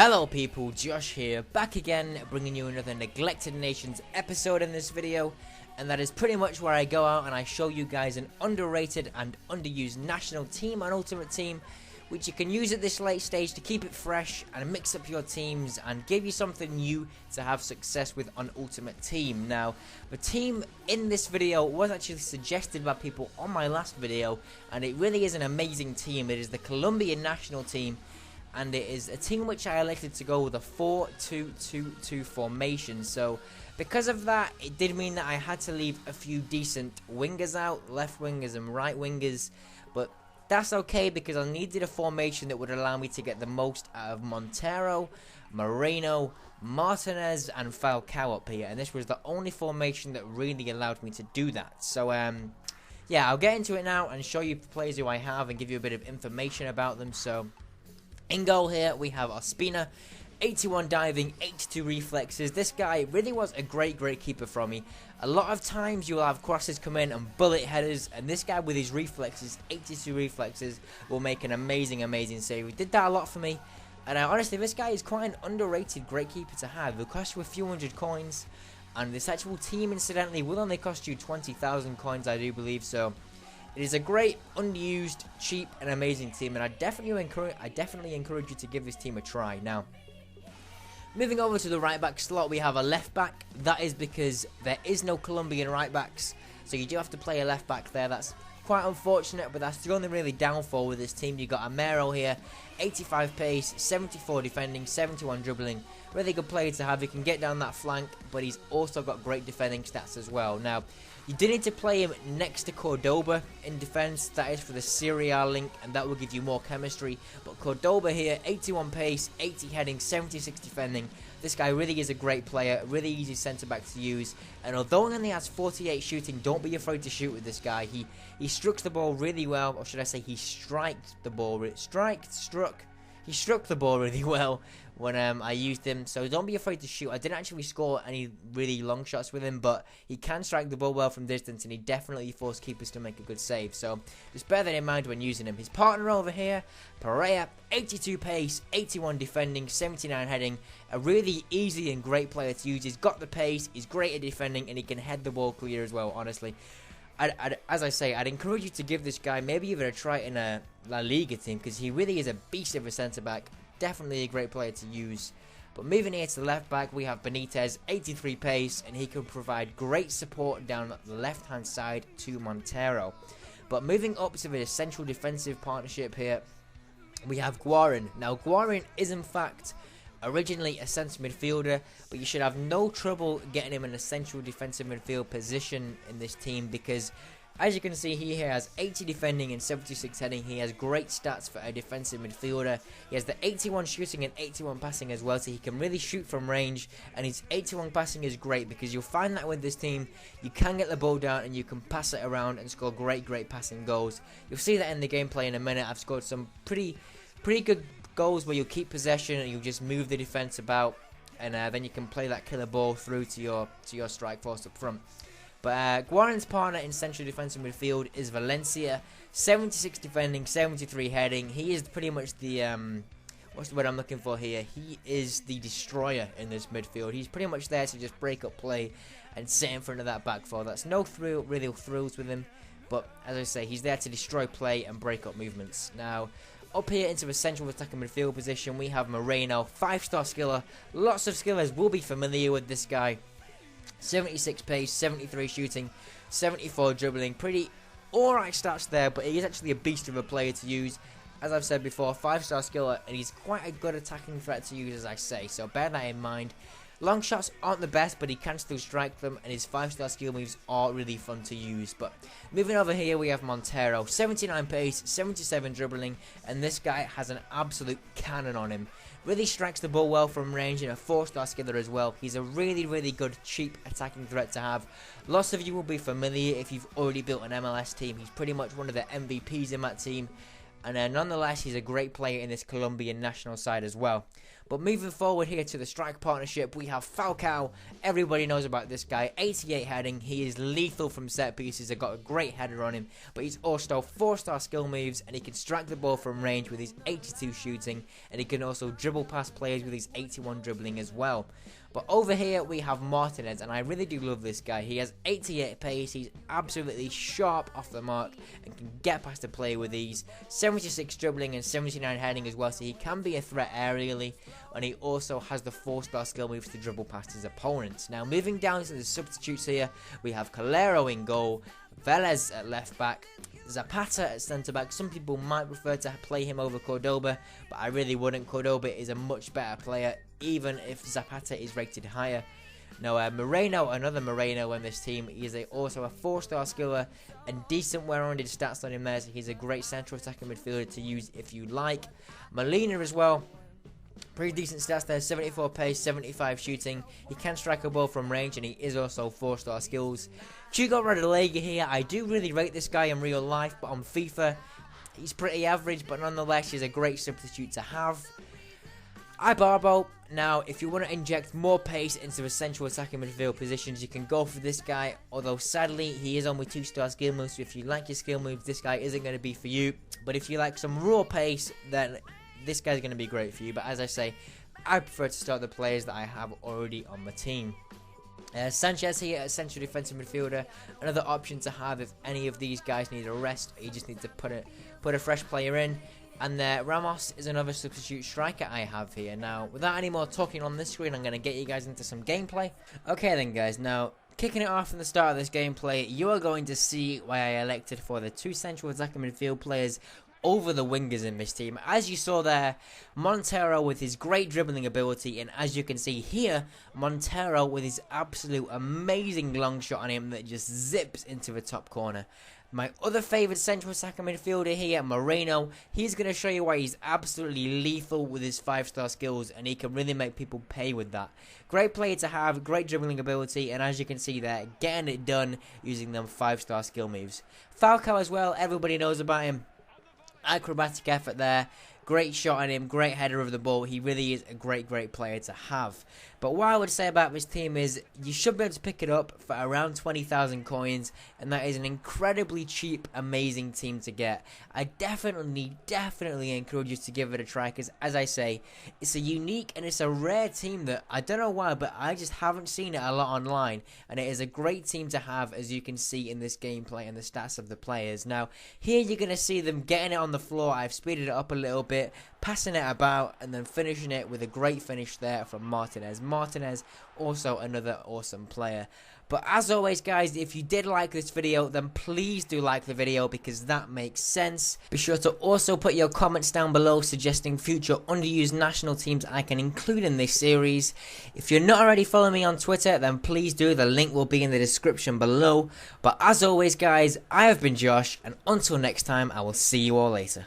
Hello people, Josh here, back again, bringing you another Neglected Nations episode in this video, and that is pretty much where I go out and I show you guys an underrated and underused national team and ultimate team, which you can use at this late stage to keep it fresh and mix up your teams and give you something new to have success with on Ultimate Team. Now, the team in this video was actually suggested by people on my last video, and it really is an amazing team. It is the Colombian national team, and it is a team which I elected to go with a 4-2-2-2 formation. So because of that, it did mean that I had to leave a few decent wingers out, left wingers and right wingers, but that's okay because I needed a formation that would allow me to get the most out of Montero, Moreno, Martinez and Falcao up here, and this was the only formation that really allowed me to do that. So yeah, I'll get into it now and show you the players who I have and give you a bit of information about them. So in goal here, we have Ospina, 81 diving, 82 reflexes. This guy really was a great keeper from me. A lot of times you'll have crosses come in and bullet headers, and this guy with his reflexes, 82 reflexes, will make an amazing save. He did that a lot for me, and honestly, this guy is quite an underrated great keeper to have. He'll cost you a few hundred coins, and this actual team, incidentally, will only cost you 20,000 coins, I do believe. So it is a great, unused, cheap, and amazing team, and I definitely encourage you to give this team a try. Now, moving over to the right back slot, we have a left back. That is because there is no Colombian right backs, so you do have to play a left back there. That's quite unfortunate, but that's the only really downfall with this team. You got Amero here, 85 pace, 74 defending, 71 dribbling. Really good player to have. He can get down that flank, but he's also got great defending stats as well. Now, you do need to play him next to Cordoba in defense. That is for the Serie A link, and that will give you more chemistry. But Cordoba here, 81 pace, 80 heading, 76 defending. This guy really is a great player, really easy centre-back to use. And although he only has 48 shooting, don't be afraid to shoot with this guy. He struck the ball really well, or should I say he striked the ball. He struck the ball really well when I used him, so don't be afraid to shoot. I didn't actually score any really long shots with him, but he can strike the ball well from distance, and he definitely forced keepers to make a good save, so just bear that in mind when using him. His partner over here, Pereira, 82 pace, 81 defending, 79 heading, a really easy and great player to use. He's got the pace, he's great at defending, and he can head the ball clear as well, honestly. As I say, I'd encourage you to give this guy maybe even a try in a La Liga team, because he really is a beast of a centre-back. Definitely a great player to use. But moving here to the left back, we have Benitez, 83 pace, and he can provide great support down the left-hand side to Montero. But moving up to the central defensive partnership here, we have Guarin. Now, Guarin is in fact originally a centre midfielder, but you should have no trouble getting him in a central defensive midfield position in this team, because as you can see, he has 80 defending and 76 heading. He has great stats for a defensive midfielder. He has the 81 shooting and 81 passing as well, so he can really shoot from range, and his 81 passing is great because you'll find that with this team, you can get the ball down and you can pass it around and score great passing goals. You'll see that in the gameplay in a minute. I've scored some pretty good goals where you'll keep possession and you'll just move the defense about, and then you can play that killer ball through to your strike force up front. But Guarin's partner in central defensive midfield is Valencia, 76 defending, 73 heading. He is pretty much the what's the word I'm looking for here? He is the destroyer in this midfield. He's pretty much there to just break up play and sit in front of that back four. That's no real thrills with him, but as I say, he's there to destroy play and break up movements. Now, up here into the central attacking midfield position, we have Moreno, 5-star skiller. Lots of skillers will be familiar with this guy. 76 pace, 73 shooting, 74 dribbling. Pretty alright stats there, but he is actually a beast of a player to use. As I've said before, 5-star skiller, and he's quite a good attacking threat to use, as I say, so bear that in mind. Long shots aren't the best, but he can still strike them, and his 5-star skill moves are really fun to use. But moving over here, we have Montero, 79 pace, 77 dribbling, and this guy has an absolute cannon on him. Really strikes the ball well from range, and a 4-star skiller as well. He's a really good, cheap attacking threat to have. Lots of you will be familiar if you've already built an MLS team. He's pretty much one of the MVPs in that team. And nonetheless, he's a great player in this Colombian national side as well. But moving forward here to the strike partnership, we have Falcao. Everybody knows about this guy. 88 heading. He is lethal from set pieces. He's got a great header on him, but he's also 4-star skill moves, and he can strike the ball from range with his 82 shooting, and he can also dribble past players with his 81 dribbling as well. But over here we have Martinez, and I really do love this guy. He has 88 pace, he's absolutely sharp off the mark and can get past the player with ease. 76 dribbling and 79 heading as well, so he can be a threat aerially, and he also has the 4-star skill moves to dribble past his opponents. Now moving down to the substitutes here, we have Calero in goal, Velez at left back, Zapata at centre back. Some people might prefer to play him over Cordoba, but I really wouldn't. Cordoba is a much better player, even if Zapata is rated higher. Now Moreno, another Moreno on this team. He is also a 4-star skiller and decent well-rounded stats on him there, so he's a great central attacking midfielder to use if you like. Molina as well. Pretty decent stats there, 74 pace, 75 shooting. He can strike a ball from range, and he is also 4-star skills. Hugo Rodallega here, I do really rate this guy in real life, but on FIFA, he's pretty average, but nonetheless, he's a great substitute to have. Ibarbo, now, if you want to inject more pace into the central attacking midfield positions, you can go for this guy, although sadly, he is only 2-star skill moves, so if you like your skill moves, this guy isn't going to be for you. But if you like some raw pace, then this guy's going to be great for you. But as I say, I prefer to start the players that I have already on my team. Sanchez here, a central defensive midfielder, another option to have if any of these guys need a rest. You just need to put a fresh player in. And Ramos is another substitute striker I have here. Now, without any more talking on this screen, I'm going to get you guys into some gameplay. Okay then guys, now kicking it off from the start of this gameplay, you are going to see why I elected for the 2 central attacking midfield players over the wingers in this team. As you saw there, Montero with his great dribbling ability, and as you can see here, Montero with his absolute amazing long shot on him that just zips into the top corner. My other favourite central attacking midfielder here, Moreno, he's going to show you why he's absolutely lethal with his 5-star skills, and he can really make people pay with that. Great player to have, great dribbling ability, and as you can see there, getting it done using them 5-star skill moves. Falcao as well, everybody knows about him. Acrobatic effort there, great shot on him, great header of the ball. He really is a great player to have. But what I would say about this team is you should be able to pick it up for around 20,000 coins, and that is an incredibly cheap, amazing team to get. I definitely encourage you to give it a try, because as I say, it's a unique and it's a rare team that I don't know why, but I just haven't seen it a lot online, and it is a great team to have, as you can see in this gameplay and the stats of the players. Now, here you're going to see them getting it on the floor. I've speeded it up a little bit, passing it about, and then finishing it with a great finish there from Martinez. Martinez, also another awesome player. But as always guys, if you did like this video, then please do like the video, because that makes sense. Be sure to also put your comments down below suggesting future underused national teams I can include in this series. If you're not already following me on Twitter, then please do. The link will be in the description below. But as always guys, I have been Josh, and until next time, I will see you all later.